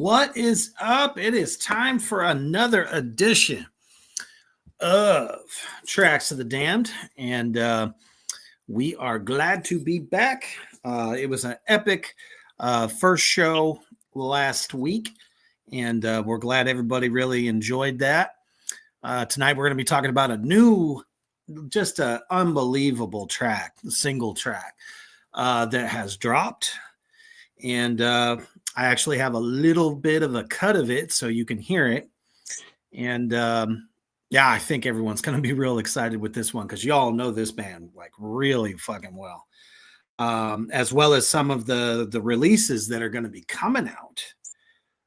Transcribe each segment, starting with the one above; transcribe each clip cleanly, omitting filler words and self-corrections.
What is up? It is time for another edition of Tracks of the Damned, and we are glad to be back. It was an epic first show last week, and we're glad everybody really enjoyed that. Tonight, we're going to be talking about a new, just an unbelievable track, single track that has dropped. And I actually have a little bit of a cut of it so you can hear it. And yeah, I think everyone's going to be real excited with this one because y'all know this band like really fucking well. As well as some of the releases that are going to be coming out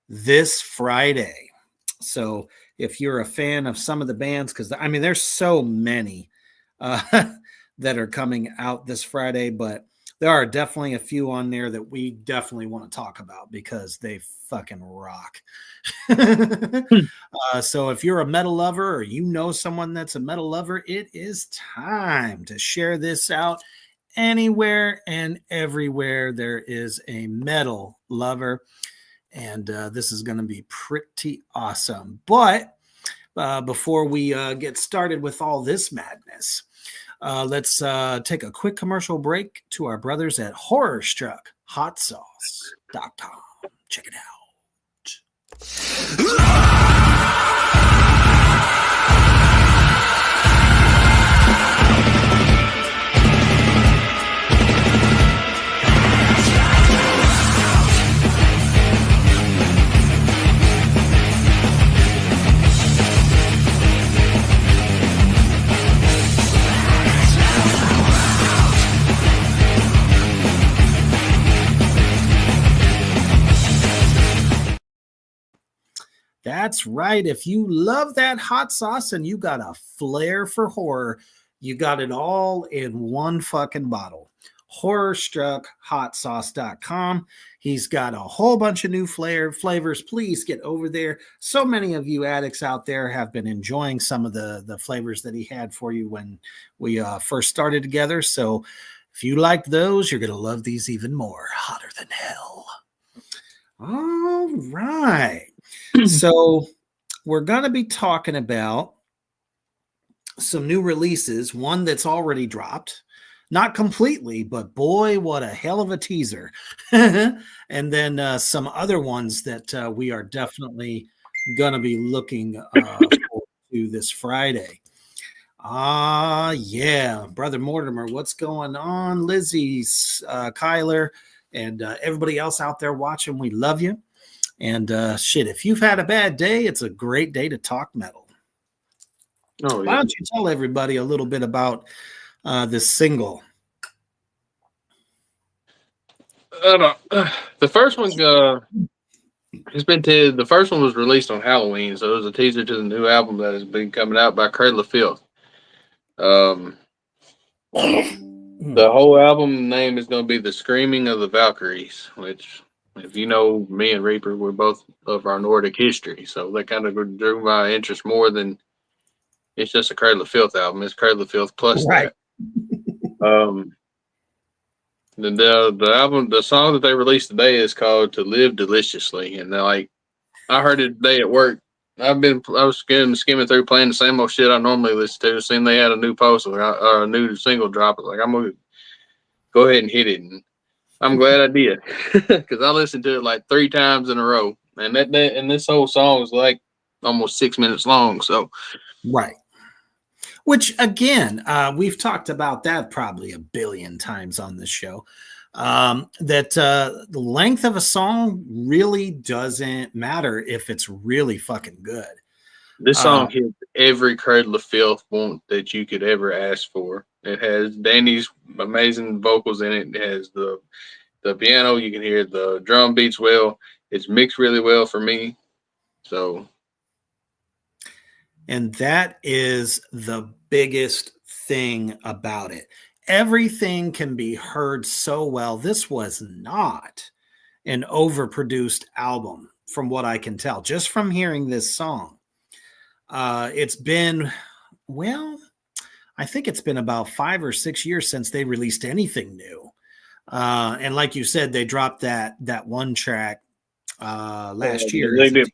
this Friday. So if you're a fan of some of the bands, because I mean, there's so many that are coming out this Friday, but there are definitely a few on there that we definitely want to talk about because they fucking rock. So if you're a metal lover or you know someone that's a metal lover, it is time to share this out anywhere and everywhere there is a metal lover. And this is going to be pretty awesome. But before we get started with all this madness, let's take a quick commercial break to our brothers at HorrorStruckHotSauce.com. Check it out. That's right. If you love that hot sauce and you got a flair for horror, you got it all in one fucking bottle. HorrorStruckHotSauce.com. He's got a whole bunch of new flavors. Please get over there. So many of you addicts out there have been enjoying some of the flavors that he had for you when we first started together. So if you like those, you're going to love these even more. Hotter than hell. All right. So we're going to be talking about some new releases, one that's already dropped, not completely, but boy, what a hell of a teaser. And then some other ones that we are definitely going to be looking forward to this Friday. Yeah, Brother Mortimer, what's going on? Lizzie, Kyler, and everybody else out there watching, we love you. And shit, if you've had a bad day, it's a great day to talk metal. Oh, yeah. Why don't you tell everybody a little bit about this single? The first one it's been the first one was released on Halloween, so it was a teaser to the new album that has been coming out by Cradle of Filth. The whole album name is going to be The Screaming of the Valkyries, which, if you know me and Reaper, we're both of our Nordic history, so that kind of drew my interest more than it's just a Cradle of Filth album. It's Cradle of Filth plus right. That. The album, the song that they released today is called "To Live Deliciously," and I heard it today at work. I was skimming through, playing the same old shit I normally listen to. Seeing they had a new post or a new single drop, I was like, I'm gonna go ahead and hit it. And I'm glad I did because I listened to it like 3 times in a row, and and this whole song was like almost 6 minutes long. So, right. Which again, we've talked about that probably a billion times on this show. That the length of a song really doesn't matter if it's really fucking good. This song hits every Cradle of Filth want that you could ever ask for. It has Danny's amazing vocals in it. It has the piano. You can hear the drum beats well. It's mixed really well for me. So. And that is the biggest thing about it. Everything can be heard so well. This was not an overproduced album from what I can tell, just from hearing this song. It's been, well, I think it's been about 5 or 6 years since they released anything new. And like you said, they dropped that one track last year. They did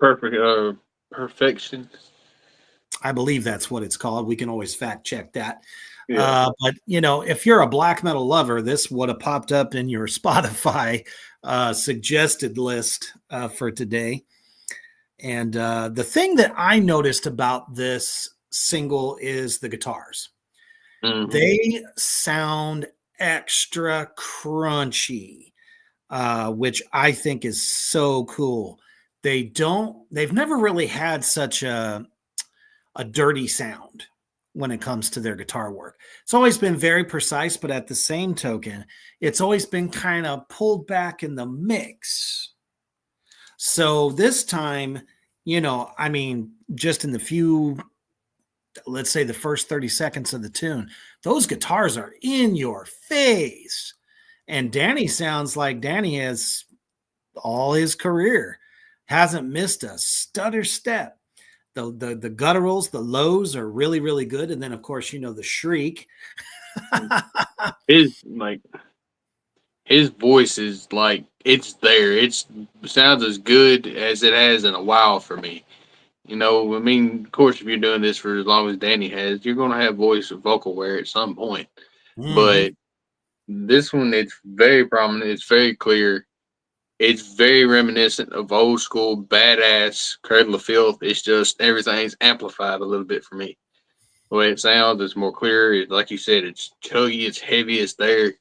perfection. I believe that's what it's called. We can always fact check that. Yeah. But if you're a black metal lover, this would have popped up in your Spotify suggested list for today. And the thing that I noticed about this single is the guitars. Mhm. They sound extra crunchy, which I think is so cool. They've never really had such a dirty sound when it comes to their guitar work. It's always been very precise, but at the same token, it's always been kind of pulled back in the mix. So this time, just in the few, let's say the first 30 seconds of the tune, those guitars are in your face. And Danny sounds like Danny has all his career, hasn't missed a stutter step. The gutturals, the lows are really, really good. And then, of course, the shriek. His voice is like it's there. It sounds as good as it has in a while for me. Of course, if you're doing this for as long as Danny has, you're going to have vocal wear at some point. Mhm. But this one, it's very prominent. It's very clear. It's very reminiscent of old school badass Cradle of Filth. It's just everything's amplified a little bit for me. The way it sounds, it's more clear. Like you said, it's chuggy, it's heavy, it's there.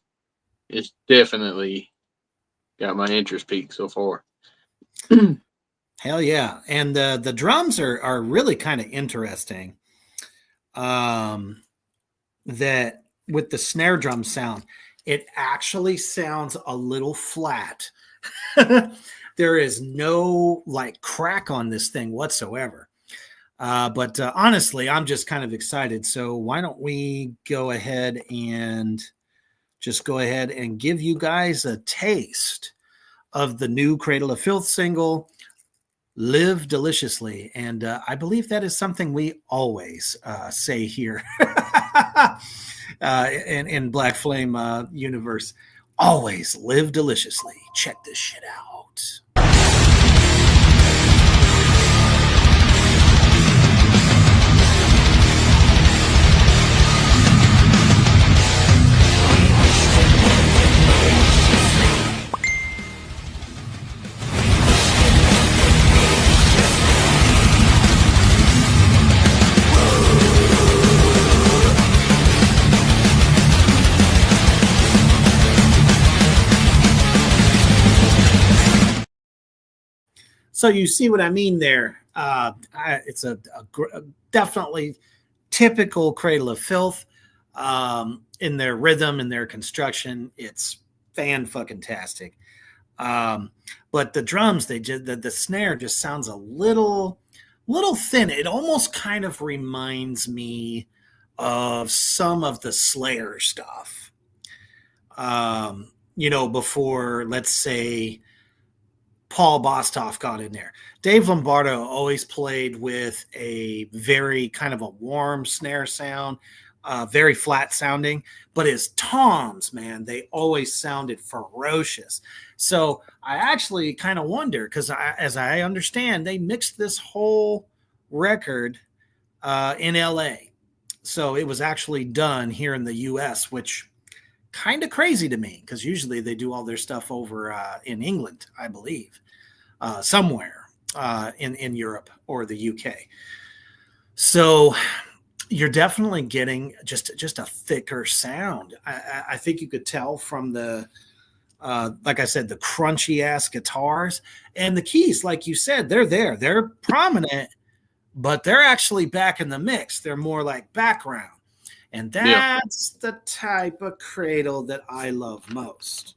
It's definitely got my interest peaked so far. Hell yeah. And the drums are really kind of interesting. That with the snare drum sound, it actually sounds a little flat. There is no like crack on this thing whatsoever. But honestly, I'm just kind of excited. So why don't we go ahead and give you guys a taste of the new Cradle of Filth single, Live Deliciously. And I believe that is something we always say here in Black Flame universe. Always live deliciously. Check this shit out. So you see what I mean there. It's a definitely typical Cradle of Filth in their rhythm and their construction. It's fan-fucking-tastic. But the drums, the snare just sounds a little thin. It almost kind of reminds me of some of the Slayer stuff. Before, let's say, Paul Bostaph got in there. Dave Lombardo always played with a very kind of a warm snare sound, very flat sounding, but his toms, man, they always sounded ferocious. So I actually kind of wonder, because as I understand, they mixed this whole record in LA. So it was actually done here in the US, which kind of crazy to me, because usually they do all their stuff over in England, I believe, somewhere in Europe or the UK. So you're definitely getting just a thicker sound. I think you could tell from the like I said, the crunchy ass guitars and the keys. Like you said, they're there, they're prominent, but they're actually back in the mix. They're more like background. And that's the type of Cradle that I love most.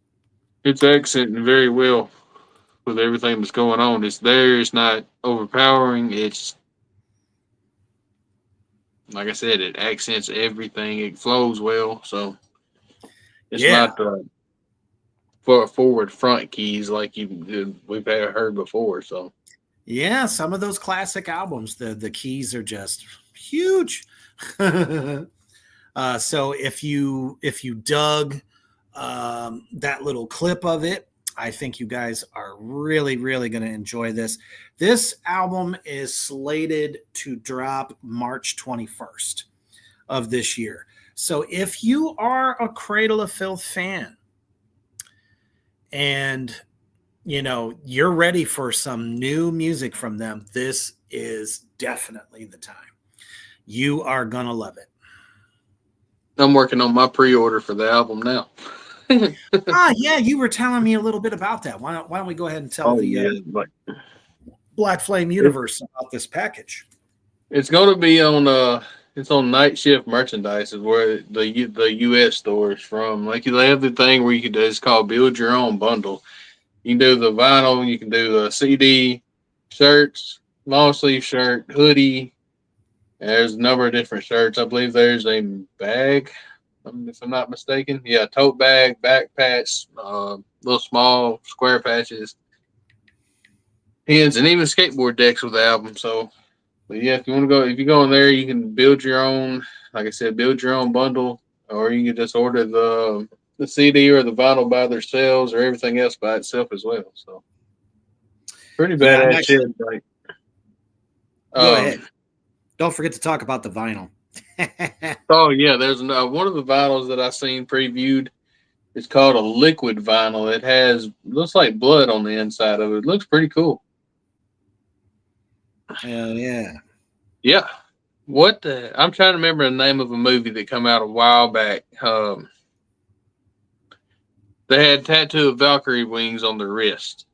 It's accenting very well with everything that's going on. It's there. It's not overpowering. It's, like I said, it accents everything. It flows well. So it's not forward front keys like we've heard before. So yeah, some of those classic albums, the keys are just huge. So if you dug that little clip of it, I think you guys are really, really going to enjoy this. This album is slated to drop March 21st of this year. So if you are a Cradle of Filth fan and you're ready for some new music from them, this is definitely the time. You are going to love it. I'm working on my pre-order for the album now. Yeah, you were telling me a little bit about that. Why don't we go ahead and tell Black Flame Universe about this package? It's going to be on it's on Night Shift Merchandise, is where the US store is from. Like, they have the thing where you can do, it's called Build Your Own Bundle. You can do the vinyl, you can do the CD, shirts, long sleeve shirt, hoodie. There's a number of different shirts. I believe there's a bag, if I'm not mistaken. Yeah, tote bag, backpacks, little small square patches, pins, and even skateboard decks with the album. So, but yeah, if you go in there, you can build your own. Like I said, build your own bundle, or you can just order the CD or the vinyl by themselves, or everything else by itself as well. So, pretty badass shit. Like, go ahead. Don't forget to talk about the vinyl. Oh yeah, there's one of the vinyls that I seen previewed. It's called a liquid vinyl. It looks like blood on the inside of it. It looks pretty cool. Hell yeah. Yeah. I'm trying to remember the name of a movie that came out a while back. They had tattoo of Valkyrie wings on their wrist.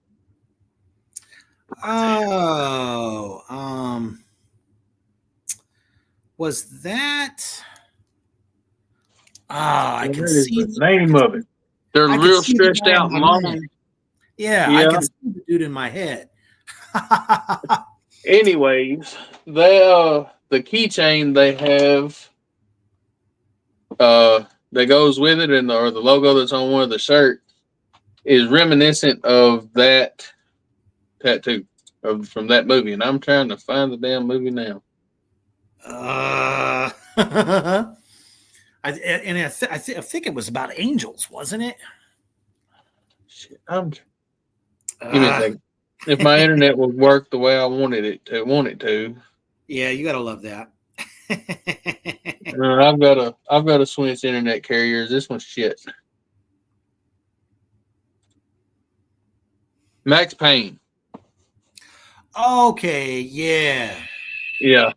Was that? I can see the name of it. They're real stretched out and long. Yeah, I can see the dude in my head. Anyways, the keychain they have that goes with it, or the logo that's on one of the shirt is reminiscent of that tattoo from that movie, and I'm trying to find the damn movie now. I think it was about angels, wasn't it? Shit, give me a second. If my internet would work the way I want it to. Yeah, you gotta love that. I've got a switch internet carriers. This one's shit. Max Payne. Okay, yeah. Yeah.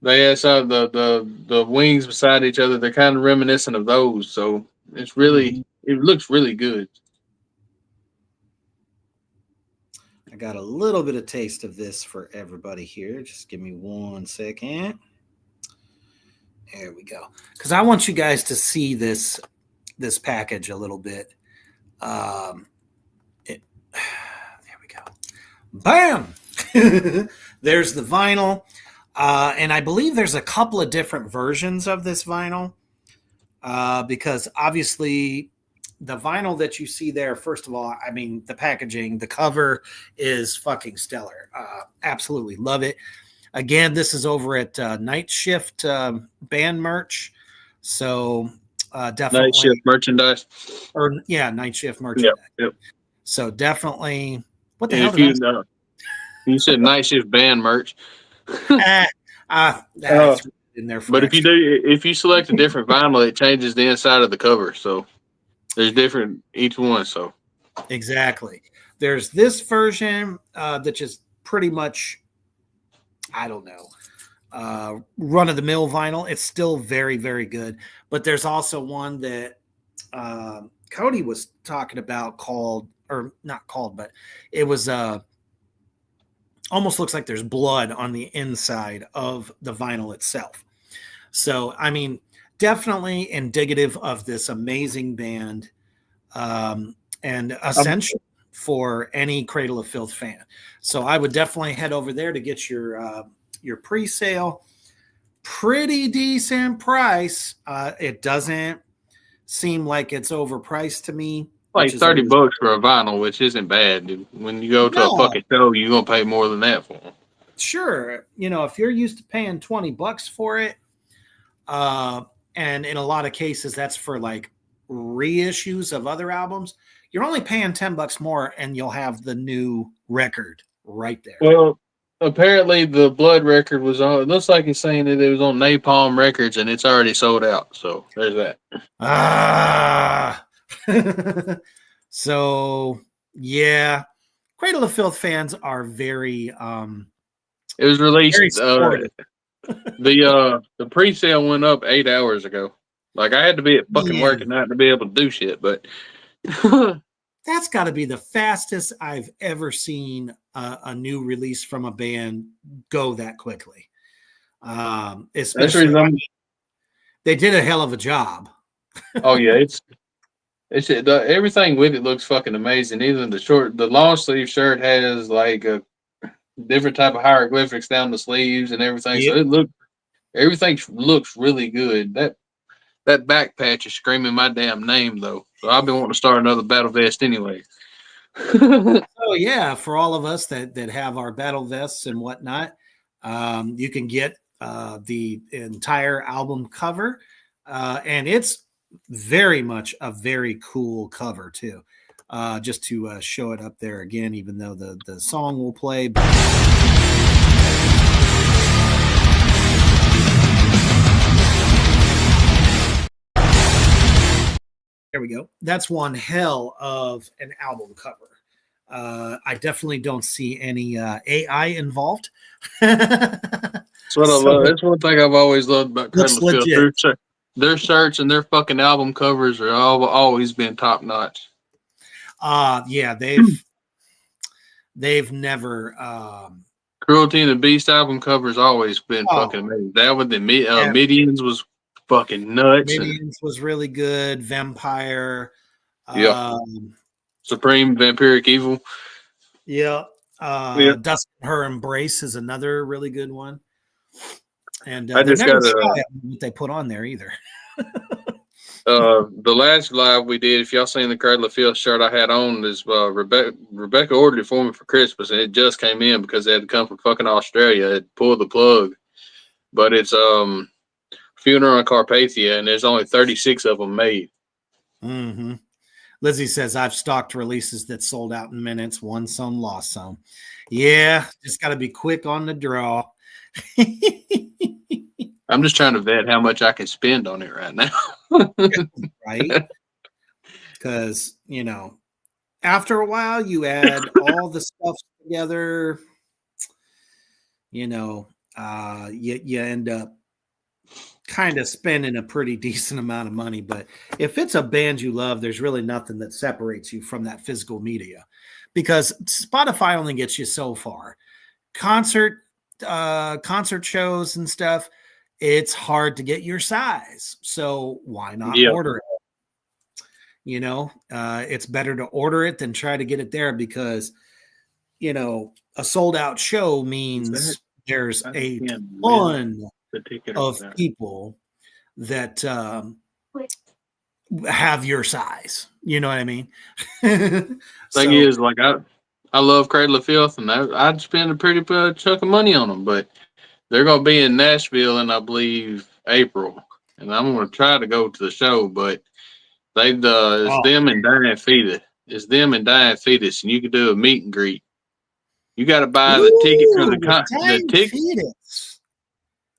They saw the wings beside each other. They're kind of reminiscent of those. So it's really, it looks really good. I got a little bit of taste of this for everybody here. Just give me 1 second. There we go. Because I want you guys to see this package a little bit. There we go. Bam! There's the vinyl. And I believe there's a couple of different versions of this vinyl. Because obviously the vinyl that you see there, first of all, I mean, the packaging, the cover is fucking stellar. Absolutely love it. Again, this is over at Night Shift band merch. So definitely. Night Shift merchandise. Night Shift merchandise. Yep. So definitely. What the hell did I say? You said Night Shift band merch. That's in there. But if you select a different vinyl, it changes the inside of the cover. So there's different each one. So exactly. There's this version that just pretty much, I don't know, run of the mill vinyl. It's still very, very good. But there's also one that Cody was talking about but it was almost looks like there's blood on the inside of the vinyl itself. So, I mean, definitely indicative of this amazing band and essential for any Cradle of Filth fan. So I would definitely head over there to get your pre-sale. Pretty decent price. It doesn't seem like it's overpriced to me. Like $30 for a vinyl, which isn't bad. Dude. When you go to a fucking show, you're gonna pay more than that for them. Sure, if you're used to paying $20 for it, and in a lot of cases, that's for like reissues of other albums, you're only paying $10 more and you'll have the new record right there. Well, apparently the Blood record was on. It looks like he's saying that it was on Napalm Records and it's already sold out. So there's that. Ah. So yeah, Cradle of Filth fans are very It was released. very supportive. The pre-sale went up 8 hours ago. Like I had to be at fucking Yeah. work at night to be able to do shit, but That's got to be the fastest I've ever seen a new release from a band go that quickly. that's the Especially reason they did a hell of a job. oh yeah, everything with it looks fucking amazing. Even the long sleeve shirt has like a different type of hieroglyphics down the sleeves and everything. Yep. So everything looks really good. That back patch is screaming my damn name though. So I've been wanting to start another battle vest anyway. So yeah, for all of us that have our battle vests and whatnot, you can get the entire album cover, and it's very much a very cool cover too. Just to show it up there again, even though the song will play. There we go. That's one hell of an album cover. I definitely don't see any AI involved. That's what I love. That's one thing I've always loved about Looks Cradle of Filth. legit. Their shirts and their fucking album covers are always been top notch. Yeah, they've never Cruelty and the Beast album covers always been Oh. fucking amazing. That one, the Yeah. Midians was fucking nuts. And Minions was really good. Vampire. Yep. Supreme Vampiric Evil. Yeah. Yeah. Dust Her Embrace is another really good one. And I they're just never got shy of what they put on there either. The last live we did, if y'all seen the Cradle of Filth shirt I had on, is Rebecca ordered it for me for Christmas, and it just came in because it had to come from fucking Australia. It pulled the plug, but it's Funeral in Carpathia, and there's only 36 of them made. Mm-hmm. Lizzie says, I've stocked releases that sold out in minutes, won some, lost some. Yeah, just got to be quick on the draw. I'm just trying to vet how much I can spend on it right now. Right? Because, after a while, you add all the stuff together, you end up kind of spending a pretty decent amount of money. But if it's a band you love, there's really nothing that separates you from that physical media, because Spotify only gets you so far. Concert shows and stuff, it's hard to get your size. So why not order it? It's better to order it than try to get it there, because, a sold out show means there's a ton of people that have your size. You know what I mean? Thing is, like, I love Cradle of Filth, and I'd spend a pretty chunk of money on them, but they're going to be in Nashville in, I believe, April, and I'm going to try to go to the show, but it's them and Dying Fetus. It's them and Dying Fetus, and you can do a meet and greet. You got to buy the ticket for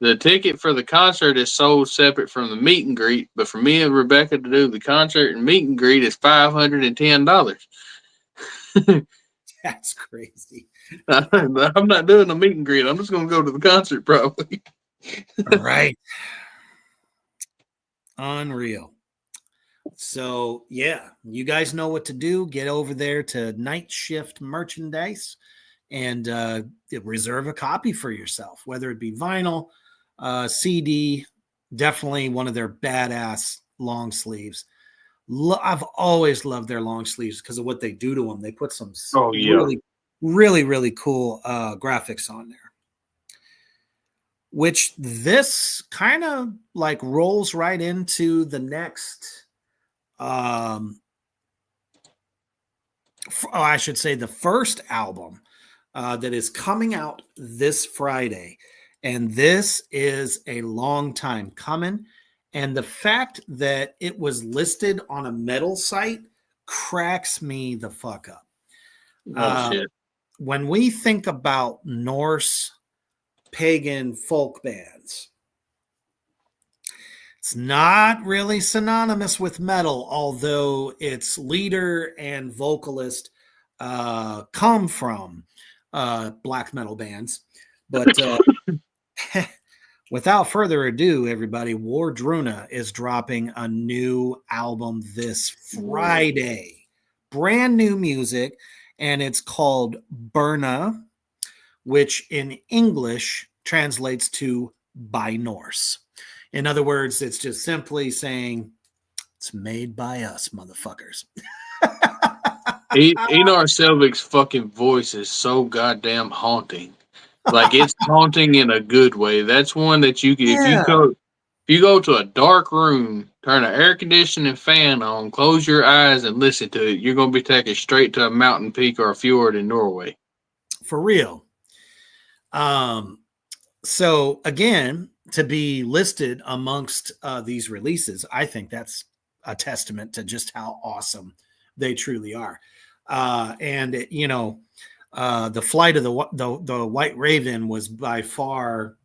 the ticket for the concert is sold separate from the meet and greet, but for me and Rebecca to do the concert and meet and greet is $510. That's crazy. I'm not doing a meet and greet. I'm just going to go to the concert probably. Right. Unreal. So, yeah, you guys know what to do. Get over there to Night Shift Merchandise and reserve a copy for yourself, whether it be vinyl, CD, definitely one of their badass long sleeves. I've always loved their long sleeves because of what they do to them. They put some really, really, really cool graphics on there, which this kind of like rolls right into the next I should say the first album that is coming out this Friday. And this is a long time coming. And the fact that it was listed on a metal site cracks me the fuck up. Oh shit. When we think about Norse pagan folk bands, it's not really synonymous with metal, although its leader and vocalist come from black metal bands. But without further ado, everybody, Wardruna is dropping a new album this Friday. Brand new music, and it's called Burna, which in English translates to by Norse. In other words, it's just simply saying it's made by us, motherfuckers. Enar Selvig's fucking voice is so goddamn haunting. Like it's haunting in a good way. That's one that you can if you go to a dark room, turn an air conditioning fan on, close your eyes and listen to it, you're gonna be taken straight to a mountain peak or a fjord in Norway. For real. So again, to be listed amongst these releases, I think that's a testament to just how awesome they truly are. And the Flight of the White Raven was by far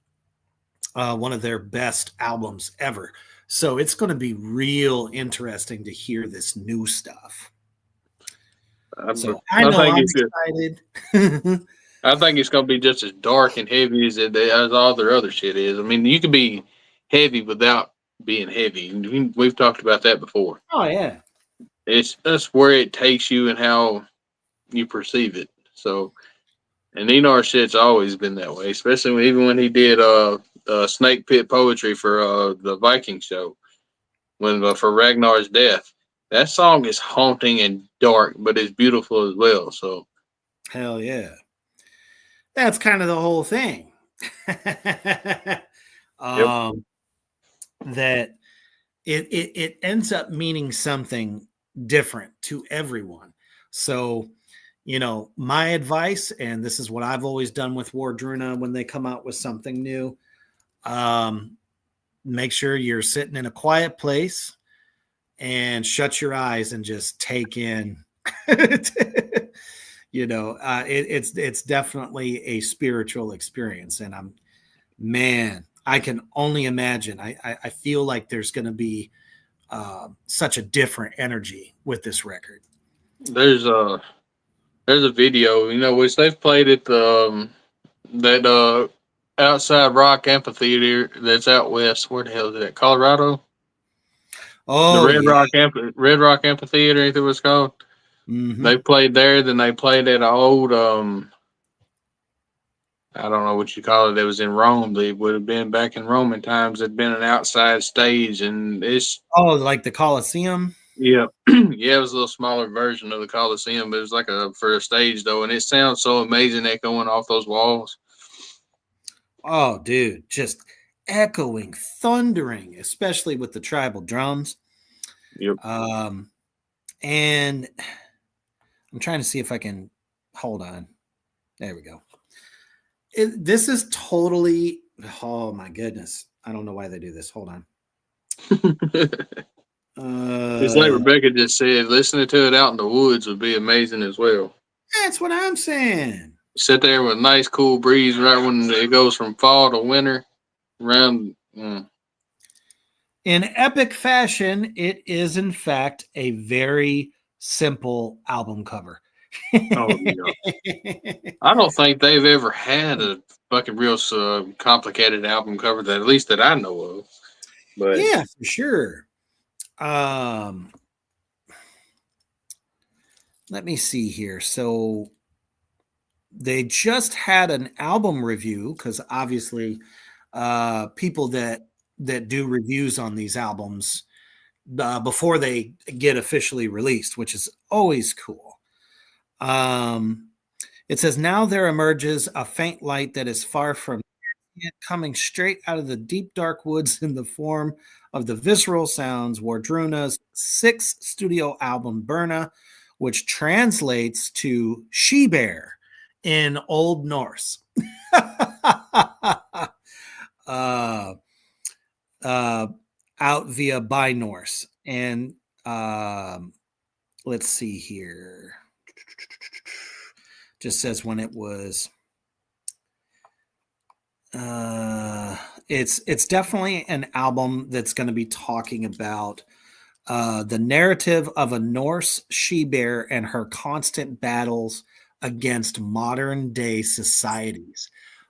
one of their best albums ever. So it's going to be real interesting to hear this new stuff. So I know I'm excited. I think it's gonna be just as dark and heavy as all their other shit is. I mean, you can be heavy without being heavy. We've talked about that before. Oh yeah, that's where it takes you and how you perceive it. So, and Enar shit's always been that way, especially even when he did Snake Pit Poetry for the Viking show, for Ragnar's death. That song is haunting and dark, but it's beautiful as well. So, hell yeah. That's kind of the whole thing. That it ends up meaning something different to everyone. So, my advice, and this is what I've always done with Wardruna when they come out with something new, make sure you're sitting in a quiet place and shut your eyes and just take in it's definitely a spiritual experience, and I can only imagine. I feel like there's going to be such a different energy with this record. There's a video, which they've played at that outside rock amphitheater that's out west. Where the hell is that? Colorado? Oh, the Red Rock Amphitheater, I think it was called. Mm-hmm. They played there, then they played at an old I don't know what you call it. It was in Rome. They would have been back in Roman times. It'd been an outside stage, and it's like the Colosseum. Yeah, yeah, it was a little smaller version of the Colosseum, but it was like for a stage though, and it sounds so amazing echoing off those walls. Oh, dude, just echoing, thundering, especially with the tribal drums. Yep. And I'm trying to see if I can hold on. There we go. This is totally, oh my goodness. I don't know why they do this. Hold on. It's like Rebecca just said, listening to it out in the woods would be amazing as well. That's what I'm saying. Sit there with a nice cool breeze right when it goes from fall to winter. In epic fashion, it is in fact a very simple album cover. Oh, yeah. I don't think they've ever had a fucking real complicated album cover that, at least that I know of. But yeah, for sure. Let me see here. So they just had an album review, because obviously people that do reviews on these albums before they get officially released, which is always cool. It says, now there emerges a faint light that is far from coming straight out of the deep dark woods in the form of the visceral sounds Wardruna's 6th studio album Burna, which translates to she-bear in Old Norse. Out out via By Norse. And let's see here. Just says when it was. It's definitely an album that's going to be talking about the narrative of a Norse she-bear and her constant battles against modern day societies.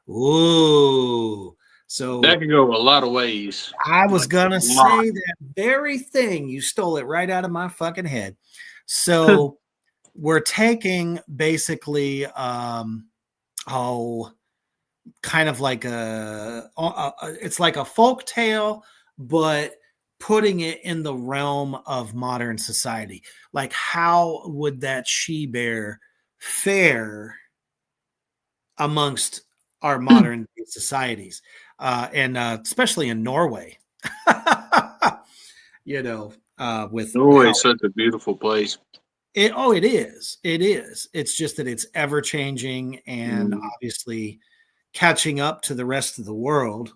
Ooh. So that could go a lot of ways. I was Like, gonna a say lot. that very thing. You stole it right out of my fucking head. So we're taking basically kind of like it's like a folk tale, but putting it in the realm of modern society. Like, how would that she-bear fare amongst our modern societies, and especially in Norway? With Norway how is such a beautiful place. it is. It is. It's just that it's ever changing and obviously catching up to the rest of the world.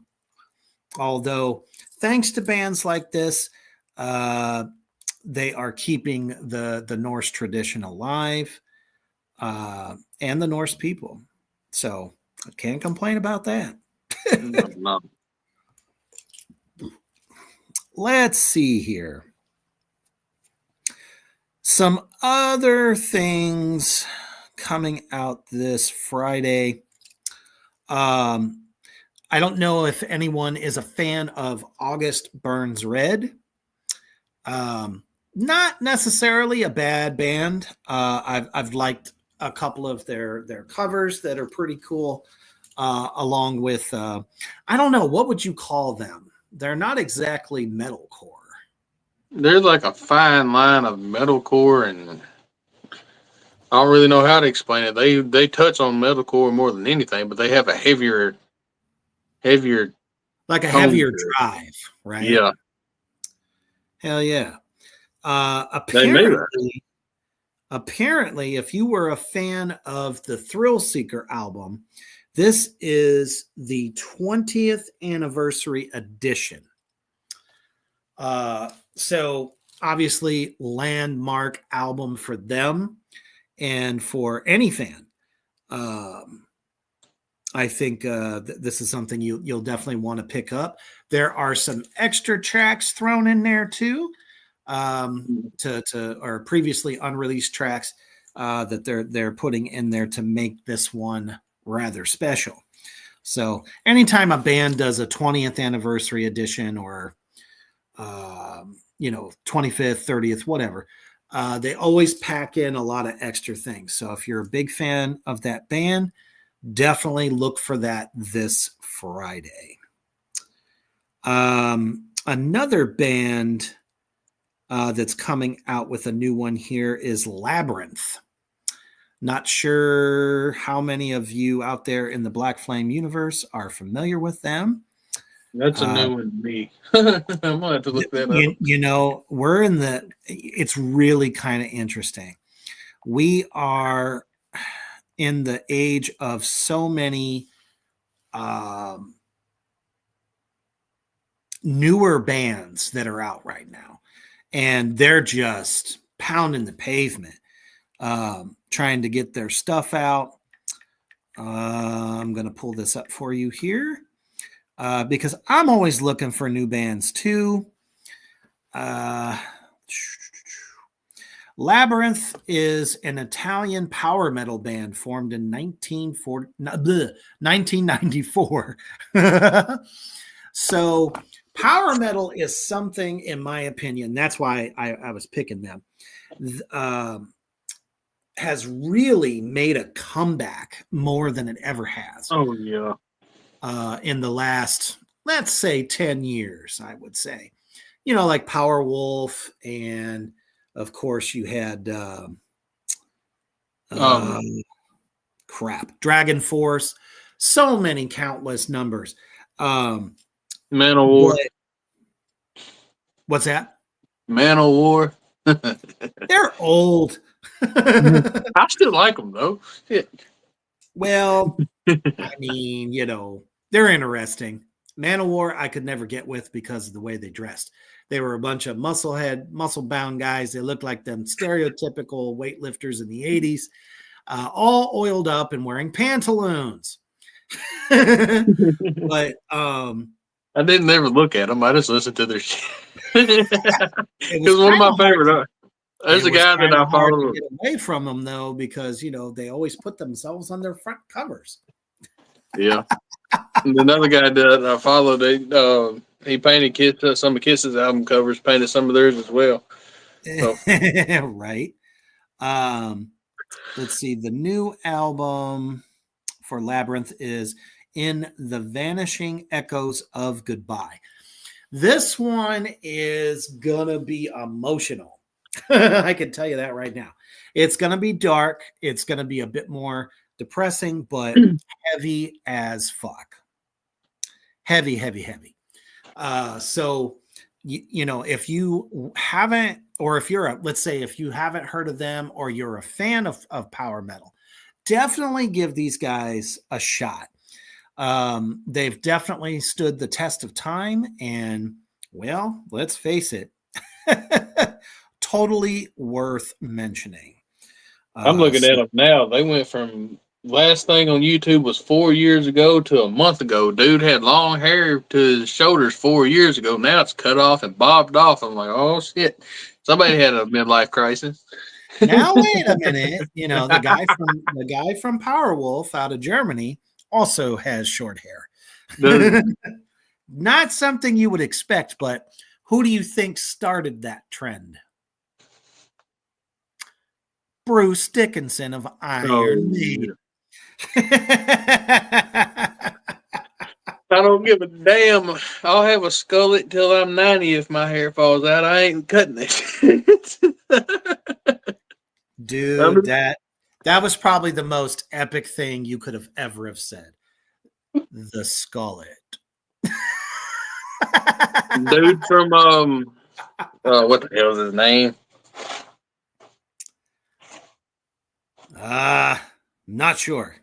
Although, thanks to bands like this, they are keeping the Norse tradition alive, and the Norse people. So I can't complain about that. No. Let's see here. Some other things coming out this Friday. I don't know if anyone is a fan of August Burns Red. Not necessarily a bad band. I've liked a couple of their covers that are pretty cool. Along with I don't know, what would you call them? They're not exactly metalcore. There's like a fine line of metalcore, and I don't really know how to explain it. They touch on metalcore more than anything, but they have a heavier Like a tone heavier to it. drive, right? Yeah, Hell yeah. they made that. Apparently, if you were a fan of the Thrill Seeker album, this is the 20th anniversary edition. So obviously, landmark album for them and for any fan. I think this is something you'll definitely want to pick up. There are some extra tracks thrown in there too, or previously unreleased tracks that they're putting in there to make this one rather special. So anytime a band does a 20th anniversary edition or 25th, 30th, whatever, they always pack in a lot of extra things. So if you're a big fan of that band, definitely look for that this Friday. Another band that's coming out with a new one here is Labyrinth. Not sure how many of you out there in the Black Flame universe are familiar with them. That's a new one to me. I'm gonna have to look that up. We're it's really kind of interesting. We are in the age of so many newer bands that are out right now, and they're just pounding the pavement, trying to get their stuff out. I'm going to pull this up for you here because I'm always looking for new bands too. Labyrinth is an Italian power metal band formed in 1994. So power metal is something, in my opinion, that's why I was picking them, has really made a comeback more than it ever has. Oh, yeah. In the last, let's say, 10 years, I would say. Like Powerwolf, and of course you had Dragon Force, so many countless numbers. Man of War. What's that? Man of War. They're old. I still like them though. Shit. Well, I mean, they're interesting. Manowar, I could never get with because of the way they dressed. They were a bunch of muscle-bound guys. They looked like them stereotypical weightlifters in the 80s, all oiled up and wearing pantaloons. But I didn't ever look at them. I just listened to their shit. it was one of my kinda hard favorite. There's a guy that I hard to follow. get away from them though, because they always put themselves on their front covers. Yeah. And another guy that I followed, he painted some of Kiss's album covers, painted some of theirs as well. So. Right. Let's see. The new album for Labyrinth is In the Vanishing Echoes of Goodbye. This one is gonna be emotional. I can tell you that right now. It's gonna be dark. It's gonna be a bit more depressing, but heavy as fuck. Heavy. So if you haven't, or if you're if you haven't heard of them, or you're a fan of power metal, definitely give these guys a shot. They've definitely stood the test of time, and well, let's face it, totally worth mentioning. I'm looking at them now. They went from last thing on YouTube was 4 years ago to a month ago. Dude had long hair to his shoulders 4 years ago. Now it's cut off and bobbed off. I'm like, oh shit. Somebody had a midlife crisis. Now wait a minute. The guy from Powerwolf out of Germany also has short hair. Not something you would expect, but who do you think started that trend? Bruce Dickinson of Iron Maiden. I don't give a damn. I'll have a skullet till I'm 90 if my hair falls out. I ain't cutting it. Dude, that was probably the most epic thing you could have ever have said. The skullet. Dude from what the hell is his name? Not sure.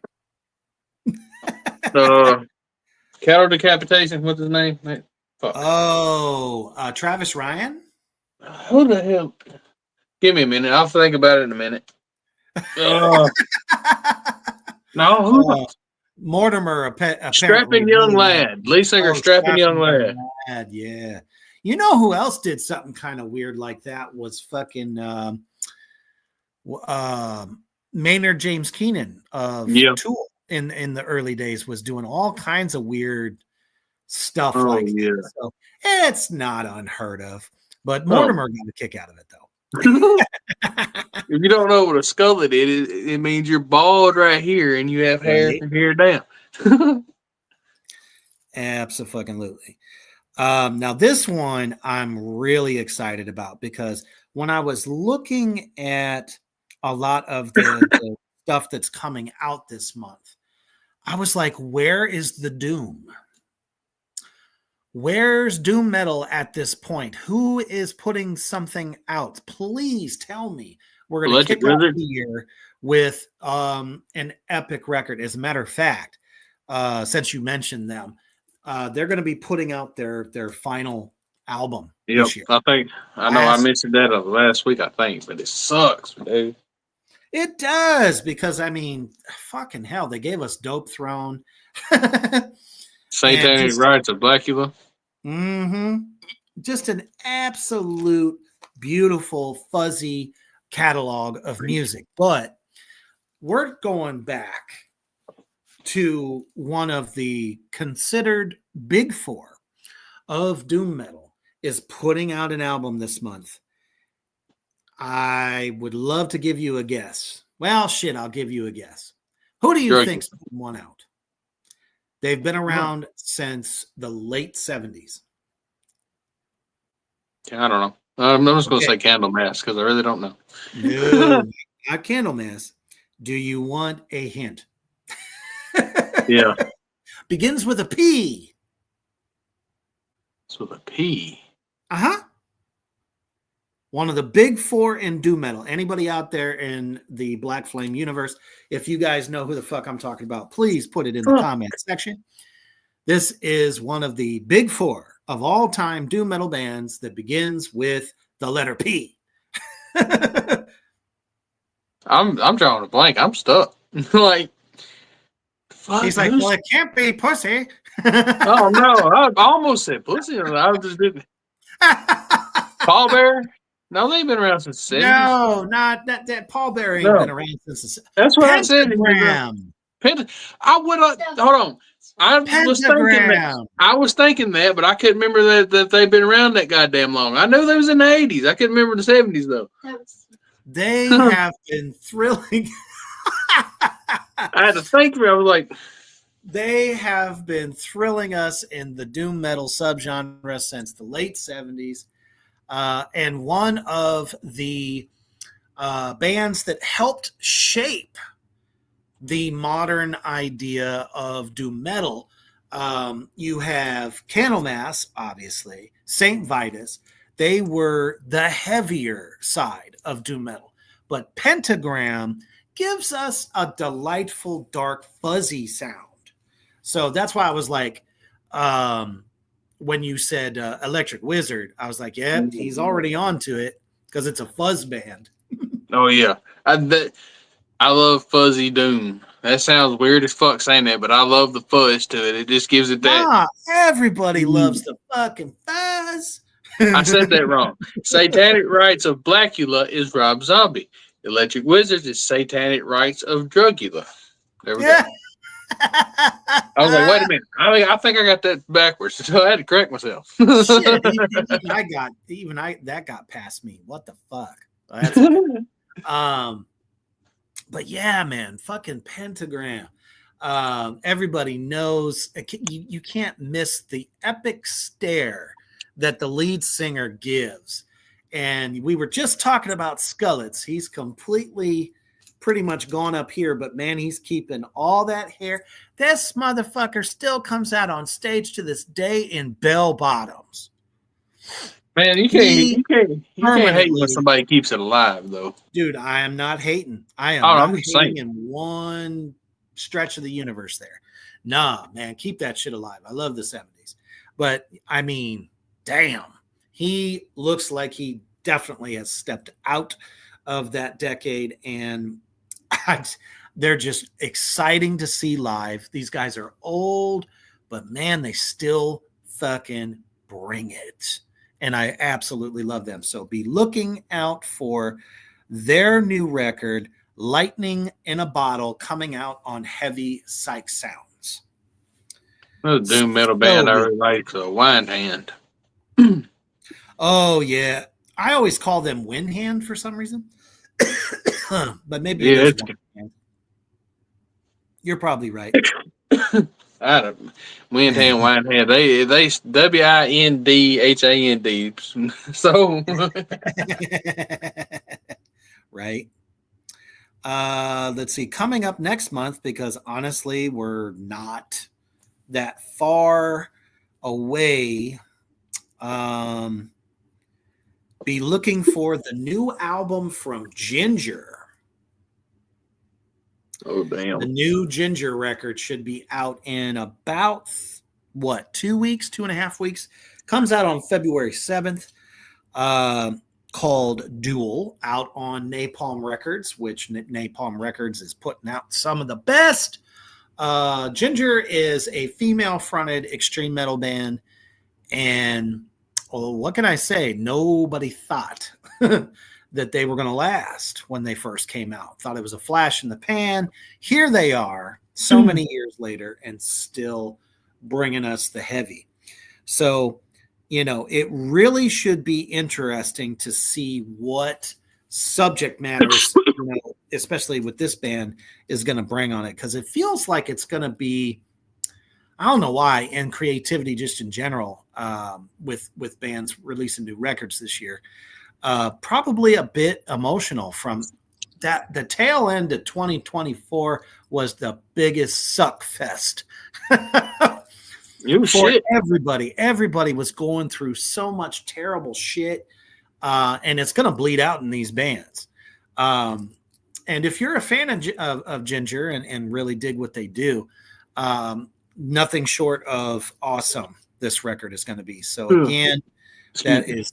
Cattle Decapitation. What's his name? Fuck. Travis Ryan. Who the hell? Give me a minute. I'll think about it in a minute. No, Mortimer. Strapping Young Lad. Lead singer, Strapping Young Lad. Yeah. You know who else did something kind of weird like that was fucking Maynard James Keenan of Tool in the early days was doing all kinds of weird stuff that. So it's not unheard of. But Mortimer got a kick out of it though. If you don't know what a skullet is, it means you're bald right here and you have hair from here down. Absolutely. Now this one I'm really excited about because when I was looking at a lot of the stuff that's coming out this month, I was like, where is the doom? Where's doom metal at this point? Who is putting something out? Please tell me. We're going to kick off the year with an epic record. As a matter of fact, since you mentioned them, they're going to be putting out their final album this year. I mentioned that last week, I think, but it sucks, dude. It does, because I mean, fucking hell, they gave us Dope Throne. Satanic Rites of Blackula. Just an absolute beautiful, fuzzy catalog of music. But we're going back to one of the considered big four of doom metal is putting out an album this month. I would love to give you a guess. Well, shit, I'll give you a guess. Who do you think's putting one out? They've been around since the late 70s. I don't know. I'm just going to say Candlemass because I really don't know. No, not Candlemass. Do you want a hint? Yeah. Begins with a P. It's with a P. Uh-huh. One of the big four in doom metal. Anybody out there in the Black Flame universe, if you guys know who the fuck I'm talking about, please put it in the comment section. This is one of the big four of all time doom metal bands that begins with the letter P. I'm drawing a blank. I'm stuck. Like, fuck. He's like, well, it can't be Pussy. Oh no, I almost said pussy. I just didn't. Paul Bear? No, they've been around since the 70s. No, not that. Paul Bear ain't been around since the. That's what I said. Pentagram. I would hold on. I was thinking that, but I couldn't remember that they've been around that goddamn long. I knew they was in the 80s. I couldn't remember the 70s though. They have been thrilling. I had to think. I was like, they have been thrilling us in the doom metal subgenre since the late 70s. And one of the bands that helped shape the modern idea of doom metal. You have Candlemass, obviously, St. Vitus. They were the heavier side of doom metal. But Pentagram gives us a delightful, dark, fuzzy sound. So that's why I was like, when you said Electric Wizard, I was like, yeah, he's already onto it because it's a fuzz band. Oh, yeah. I love fuzzy doom. That sounds weird as fuck saying that, but I love the fuzz to it. It just gives it that. Everybody loves the fucking fuzz. I said that wrong. Satanic Rites of Blackula is Rob Zombie. Electric Wizards is Satanic Rites of Drugula. There we go. I was like, wait a minute. I think I got that backwards, so I had to correct myself. Shit, that got past me. What the fuck? That's but yeah, man, fucking Pentagram. Everybody knows you can't miss the epic stare that the lead singer gives. And we were just talking about Skullets. He's completely pretty much gone up here, but man, he's keeping all that hair. This motherfucker still comes out on stage to this day in bell bottoms. Man, you can't hate when somebody keeps it alive, though. Dude, I am not hating. I'm hating in one stretch of the universe there. Nah, man, keep that shit alive. I love the 70s. But, I mean, damn. He looks like he definitely has stepped out of that decade, and they're just exciting to see live. These guys are old, but, man, they still fucking bring it. And I absolutely love them. So be looking out for their new record, Lightning in a Bottle, coming out on Heavy Psych Sounds. The doom metal band I really like, Wine Hand. Oh, yeah. I always call them Wind Hand for some reason. But maybe you're probably right. I don't Wind Hand, Wine Hand. They WINDHAND. So right. Let's see. Coming up next month, because honestly, we're not that far away. Be looking for the new album from Ginger. Oh, damn. The new Ginger record should be out in about, 2 weeks, 2.5 weeks. Comes out on February 7th, called Duel, out on Napalm Records, which Napalm Records is putting out some of the best. Ginger is a female-fronted extreme metal band, and what can I say? Nobody thought that they were going to last when they first came out. Thought it was a flash in the pan. Here they are so many years later and still bringing us the heavy. So, it really should be interesting to see what subject matter, especially with this band, is going to bring on it. Because it feels like it's going to be, I don't know why, and creativity just in general, with bands releasing new records this year, probably a bit emotional from that. The tail end of 2024 was the biggest suck fest for everybody. Everybody was going through so much terrible shit, and it's going to bleed out in these bands. And if you're a fan of Ginger and really dig what they do, nothing short of awesome. This record is going to be. So again, that is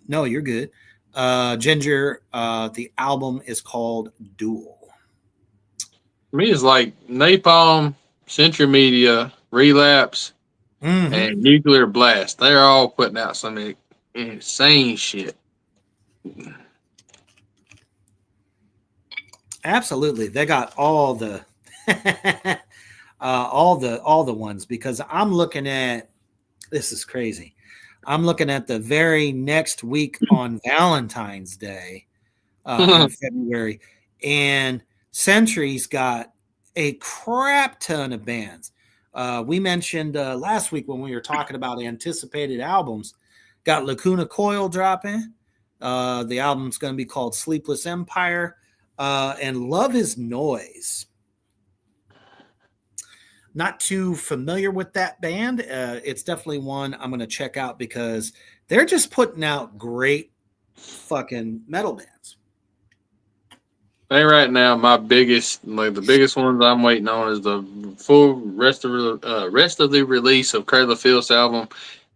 no, you're good. Ginger, the album is called Duel. To me, it's like Napalm, Century Media, Relapse, and Nuclear Blast. They're all putting out some insane shit. Absolutely, they got all the all the ones, because I'm looking at, this is crazy. I'm looking at the very next week on Valentine's Day in February, and Century's got a crap ton of bands. We mentioned last week when we were talking about anticipated albums, got Lacuna Coil dropping. The album's going to be called Sleepless Empire, and Love Is Noise. Not too familiar with that band. It's definitely one I'm going to check out because they're just putting out great fucking metal bands. Hey, right now, the biggest ones I'm waiting on is the full rest of the release of Cradle of Filth's album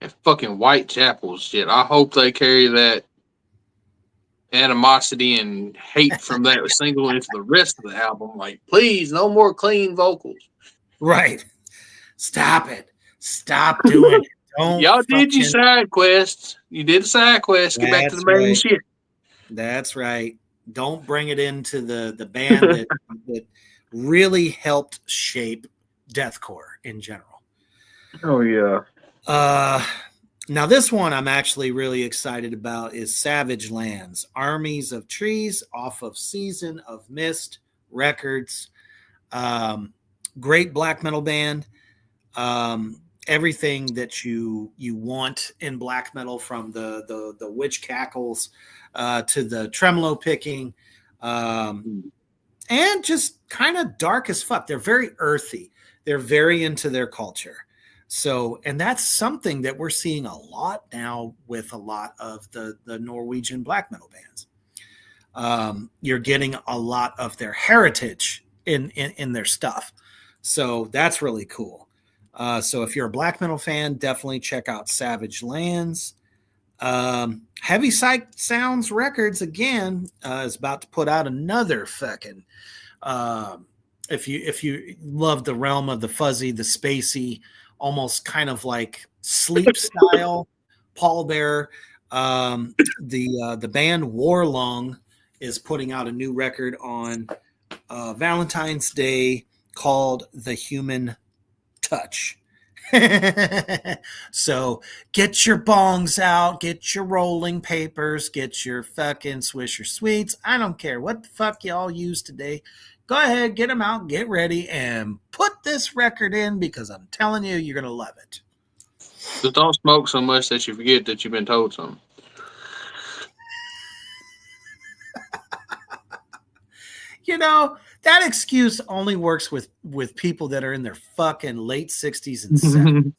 and fucking Whitechapel's shit. I hope they carry that animosity and hate from that single into the rest of the album. Like, please, no more clean vocals. Right. Stop it. Stop doing it. Don't Y'all did your side quests. You did a side quest. Get back to the main shit. That's right. Don't bring it into the band that really helped shape deathcore in general. Oh, yeah. Now, this one I'm actually really excited about is Savage Lands, Armies of Trees, off of Season of Mist Records. Great black metal band. Everything that you want in black metal, from the witch cackles to the tremolo picking, and just kind of dark as fuck. They're very earthy. They're very into their culture. So, and that's something that we're seeing a lot now with a lot of the Norwegian black metal bands. You're getting a lot of their heritage in their stuff. So that's really cool. So if you're a black metal fan, definitely check out Savage Lands. Heavy Psych Sounds Records again is about to put out another fucking. If you love the realm of the fuzzy, the spacey, almost kind of like sleep style, pallbearer. The band Warlung is putting out a new record on Valentine's Day called The Human Touch. So get your bongs out, get your rolling papers, get your fucking Swisher Sweets. I don't care what the fuck y'all use today. Go ahead, get them out, get ready, and put this record in, because I'm telling you, you're going to love it. Just don't smoke so much that you forget that you've been told something. You know, that excuse only works with people that are in their fucking late 60s and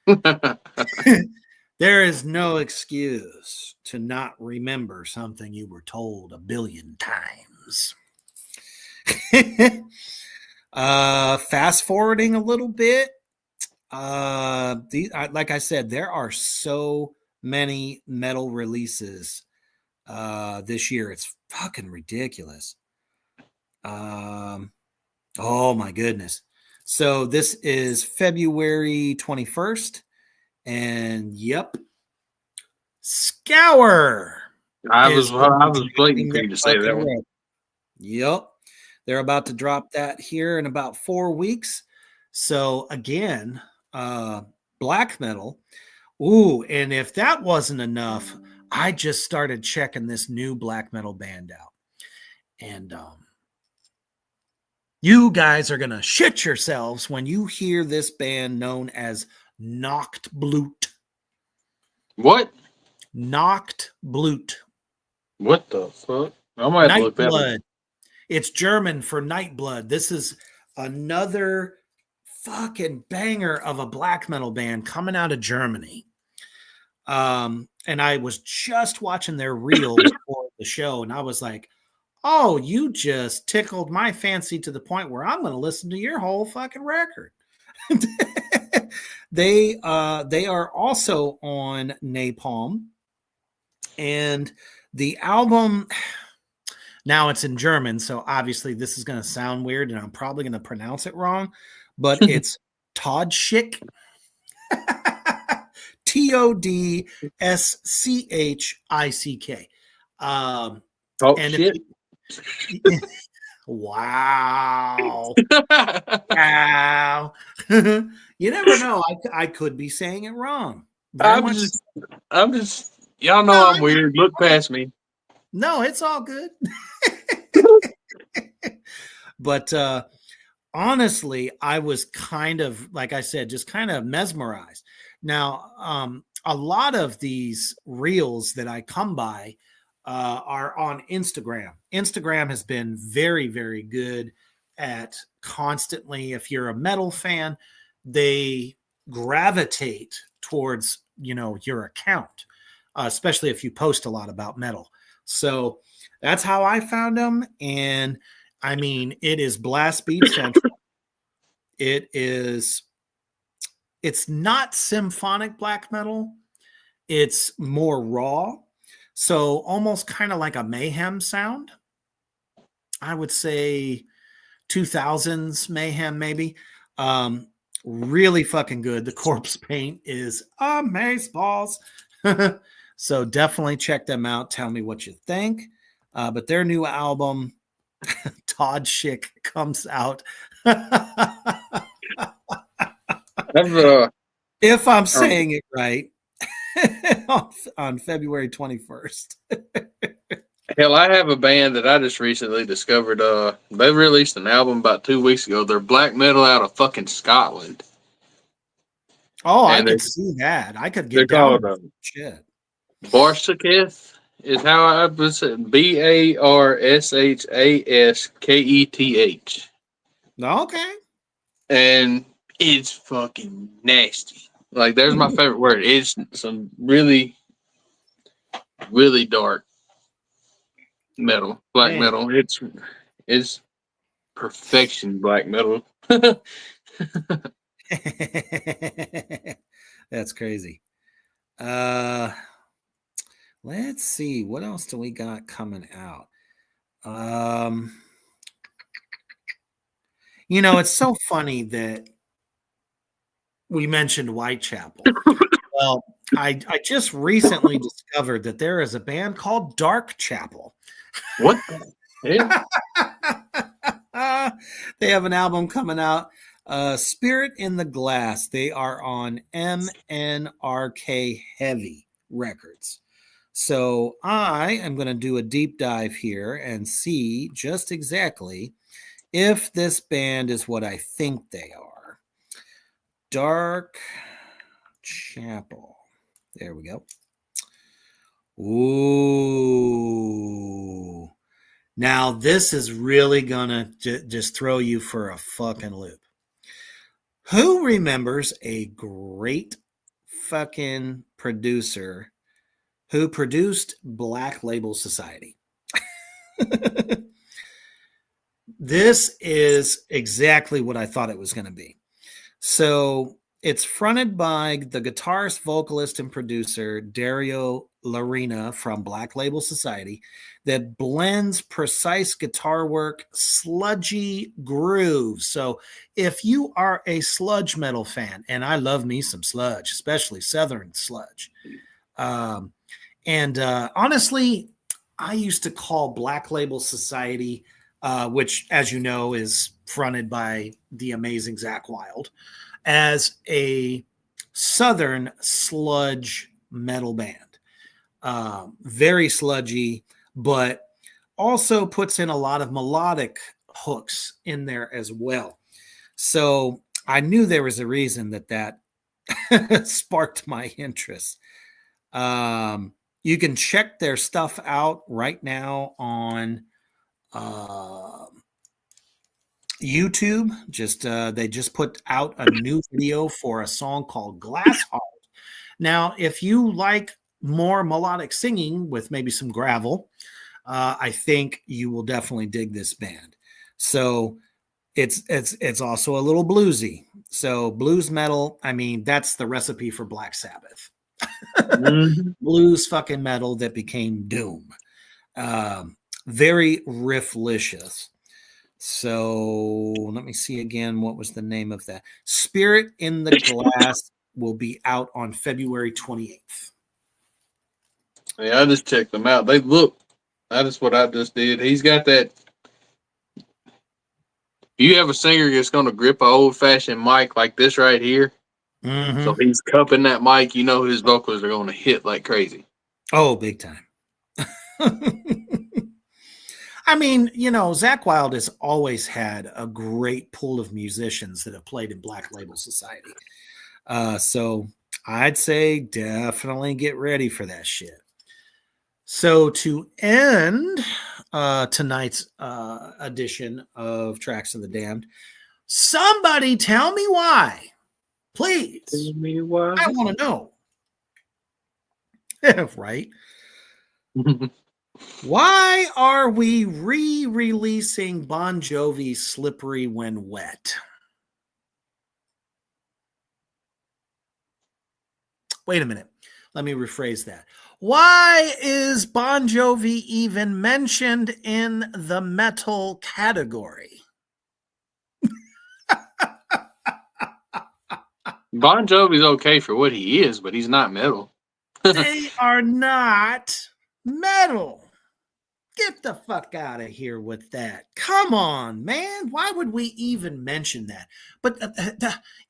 70s. There is no excuse to not remember something you were told 1 billion times. Fast forwarding a little bit. Like I said, there are so many metal releases this year. It's fucking ridiculous. Oh my goodness. So this is February 21st, and yep, Scour. I was waiting for you to say that one. Yep. They're about to drop that here in about 4 weeks. So again, black metal. Ooh, and if that wasn't enough, I just started checking this new black metal band out. And you guys are going to shit yourselves when you hear this band known as Nacht Blut. What? Nacht Blut. What the fuck? I might have to look that up. It's German for night blood. This is another fucking banger of a black metal band coming out of Germany. And I was just watching their reel for the show, and I was like, oh, you just tickled my fancy to the point where I'm going to listen to your whole fucking record. They are also on Napalm, and the album, now it's in German, so obviously this is going to sound weird and I'm probably going to pronounce it wrong, but it's Todschick. Todschick. Talk And if shit. wow. Wow. You never know. I could be saying it wrong. Very I'm much. just, I'm just, y'all know No, I'm weird. Look past me. no, it's all good. But honestly, I was kind of, like I said, just kind of mesmerized. Now, a lot of these reels that I come by are on Instagram. Instagram has been very, very good at constantly, if you're a metal fan, they gravitate towards, your account, especially if you post a lot about metal. So that's how I found them. And I mean, it is Blast Beat Central. It's not symphonic black metal. It's more raw. So almost kind of like a Mayhem sound. I would say 2000s Mayhem, maybe. Really fucking good. The corpse paint is amazeballs. So definitely check them out. Tell me what you think. But their new album, Todschick, comes out. I've, If I'm saying it right, on February 21st. hell, I have a band that I just recently discovered. They released an album about 2 weeks ago. They're black metal out of fucking Scotland, Oh, I and could see that. I could they're get down called with shit. Barsaketh. Is how I was it. Barshasketh, Okay. and it's fucking nasty. Like, there's my favorite word. It's some really, really dark metal, black Man. metal. It's perfection black metal. That's crazy. Let's see. What else do we got coming out? It's so funny that we mentioned Whitechapel. Well, I just recently discovered that there is a band called Dark Chapel. What the hell? They have an album coming out, Spirit in the Glass. They are on MNRK Heavy Records. So I am going to do a deep dive here and see just exactly if this band is what I think they are. Dark Chapel. There we go. Ooh. Now, this is really going to just throw you for a fucking loop. Who remembers a great fucking producer who produced Black Label Society? This is exactly what I thought it was going to be. So it's fronted by the guitarist, vocalist, and producer Dario Larina from Black Label Society, that blends precise guitar work, sludgy grooves. So if you are a sludge metal fan, and I love me some sludge, especially Southern sludge. Honestly, I used to call Black Label Society, which, as you know, is fronted by the amazing Zakk Wylde, as a Southern sludge metal band. Very sludgy, but also puts in a lot of melodic hooks in there as well. So I knew there was a reason that sparked my interest. You can check their stuff out right now on YouTube. They just put out a new video for a song called Glass Heart. Now, if you like more melodic singing with maybe some gravel, I think you will definitely dig this band. So It's also a little bluesy. So blues metal, I mean, that's the recipe for Black Sabbath. Mhm. Blues fucking metal that became doom. Very rifflicious. So let me see again. What was the name of that? Spirit in the Glass will be out on February 28th. Yeah, I just checked them out. They look. That is what I just did. He's got that. You have a singer that's going to grip an old fashioned mic like this right here. So Mm-hmm. he's cupping that mic. You know his vocals are going to hit like crazy. Oh, big time. I mean, Zakk Wylde has always had a great pool of musicians that have played in Black Label Society. So I'd say definitely get ready for that shit. So to end tonight's edition of Tracks of the Damned, somebody tell me why, please. Tell me why. I want to know. Right? Why are we re-releasing Bon Jovi's Slippery When Wet? Wait a minute. Let me rephrase that. Why is Bon Jovi even mentioned in the metal category? Bon Jovi's okay for what he is, but he's not metal. They are not metal. Get the fuck out of here with that. Come on, man. Why would we even mention that? But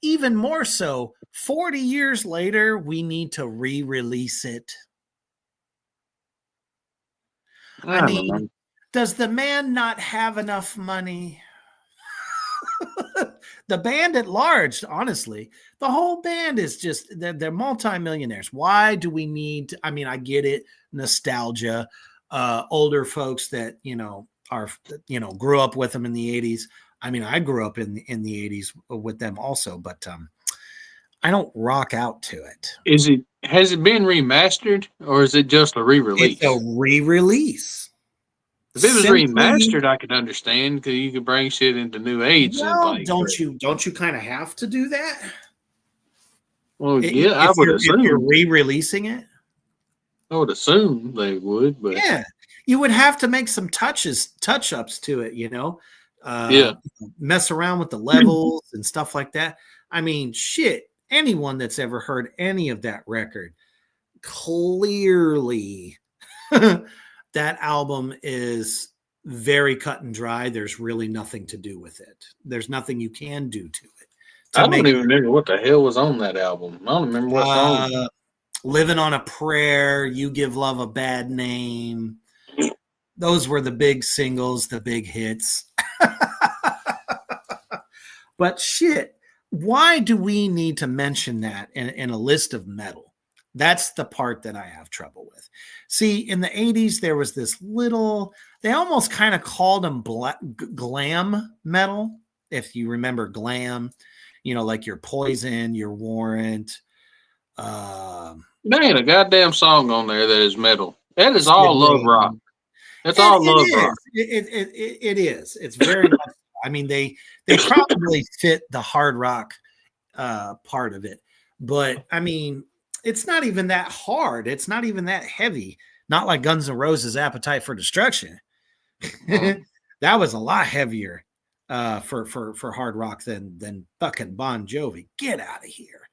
even more so, 40 years later, we need to re-release it. I don't know. mean, does the man not have enough money? The band at large, honestly, the whole band is just, they're multimillionaires. Why do we need I mean, I get it, nostalgia, older folks that, are, grew up with them in the 80s. I mean, I grew up in the 80s with them also, but I don't rock out to it. Has it been remastered or is it just a re-release? It's a re-release. If it was Simply, remastered, I could understand because you could bring shit into new age. well, don't you kind of have to do that? Well, yeah, I would If you're assume. re-releasing it. I would assume they would, but Yeah, you would have to make some touch-ups to it, yeah. Mess around with the levels and stuff like that. I mean, shit, anyone that's ever heard any of that record, clearly that album is very cut and dry. There's really nothing to do with it. There's nothing you can do to it. I don't even remember what the hell was on that album. I don't remember what song. Living on a Prayer, You Give Love a Bad Name. Those were the big singles, the big hits. But shit, why do we need to mention that in a list of metal? That's the part that I have trouble with. See, in the 80s, there was this little, they almost kind of called them glam metal. If you remember glam, like your Poison, your Warrant. There ain't a goddamn song on there that is metal. That is all love rock. That's all love rock. It is. It's very much. I mean, they probably fit the hard rock part of it, but I mean, it's not even that hard. It's not even that heavy. Not like Guns N' Roses' Appetite for Destruction. That was a lot heavier for hard rock than fucking Bon Jovi. Get out of here.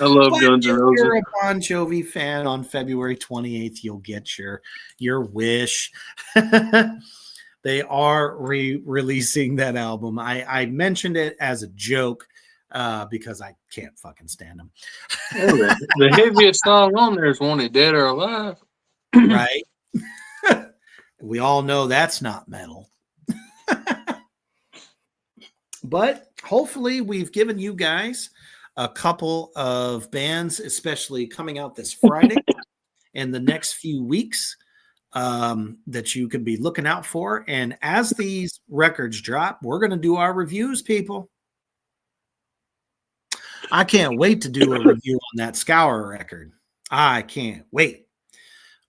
I love Guns N' Roses. If you're a Bon Jovi fan on February 28th, you'll get your wish. They are re-releasing that album. I mentioned it as a joke because I can't fucking stand them. The heaviest song on there is Wanted Dead or Alive. Right? We all know that's not metal. But hopefully we've given you guys a couple of bands, especially coming out this Friday and the next few weeks, that you could be looking out for. And as these records drop, we're going to do our reviews, people. I can't wait to do a review on that Scour record. I can't wait.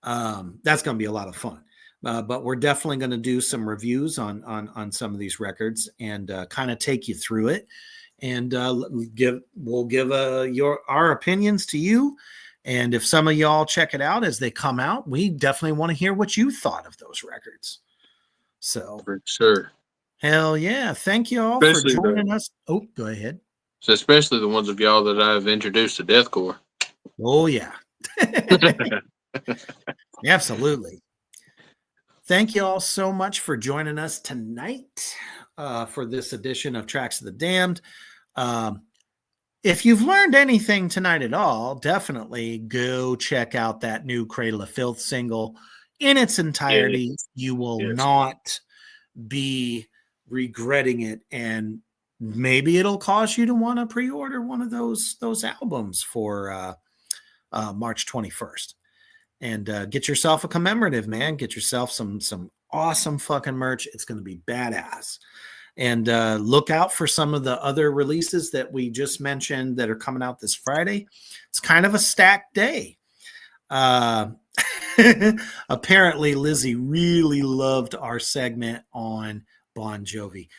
That's going to be a lot of fun. But we're definitely going to do some reviews on some of these records and kind of take you through it, and we'll give our opinions to you. And if some of y'all check it out as they come out, we definitely want to hear what you thought of those records. So For sure. Hell yeah! Thank you all Especially for joining us. Oh, go ahead. So especially the ones of y'all that I've introduced to deathcore. Oh yeah, absolutely. Thank you all so much for joining us tonight for this edition of Tracks of the Damned. If you've learned anything tonight at all, definitely go check out that new Cradle of Filth single in its entirety. Yes. You will not be regretting it, and maybe it'll cause you to want to pre-order one of those albums for March 21st. And get yourself a commemorative, man. Get yourself some awesome fucking merch. It's going to be badass. And look out for some of the other releases that we just mentioned that are coming out this Friday. It's kind of a stacked day. Apparently, Lizzie really loved our segment on Bon Jovi.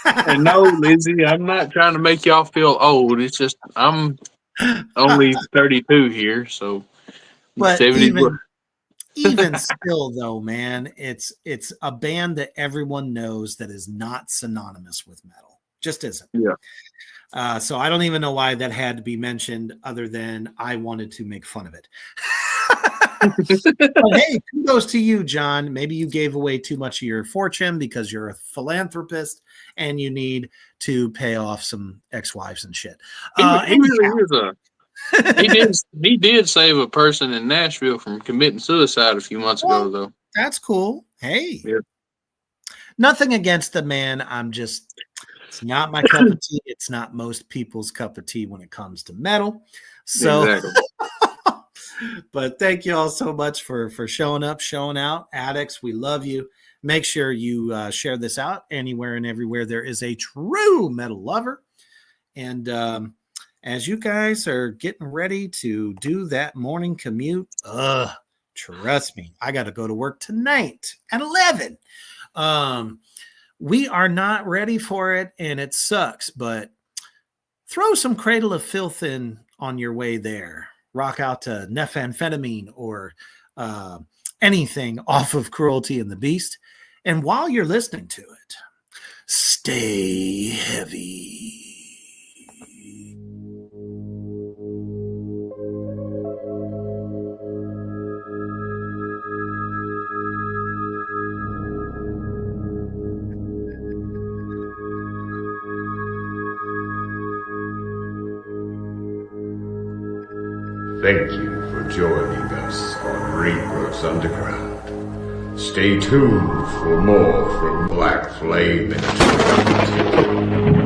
And no, Lizzie, I'm not trying to make y'all feel old. It's just I'm only 32 here, so. But even still, though, man, it's a band that everyone knows that is not synonymous with metal. Just isn't. Yeah. So I don't even know why that had to be mentioned, other than I wanted to make fun of it. But hey, kudos to you, John. Maybe you gave away too much of your fortune because you're a philanthropist and you need to pay off some ex-wives and shit. He did save a person in Nashville from committing suicide a few months ago, though. That's cool. Hey, yeah. Nothing against the man. It's not my cup of tea. It's not most people's cup of tea when it comes to metal. So, exactly. But thank you all so much for showing up, showing out. Addicts, we love you. Make sure you share this out anywhere and everywhere there is a true metal lover. And as you guys are getting ready to do that morning commute, trust me, I got to go to work tonight at 11. We are not ready for it, and it sucks, but throw some Cradle of Filth in on your way there. Rock out to Nephamphetamine or anything off of Cruelty and the Beast. And while you're listening to it, stay heavy. Thank you for joining us on Rebirth Underground. Stay tuned for more from Black Flame Entertainment.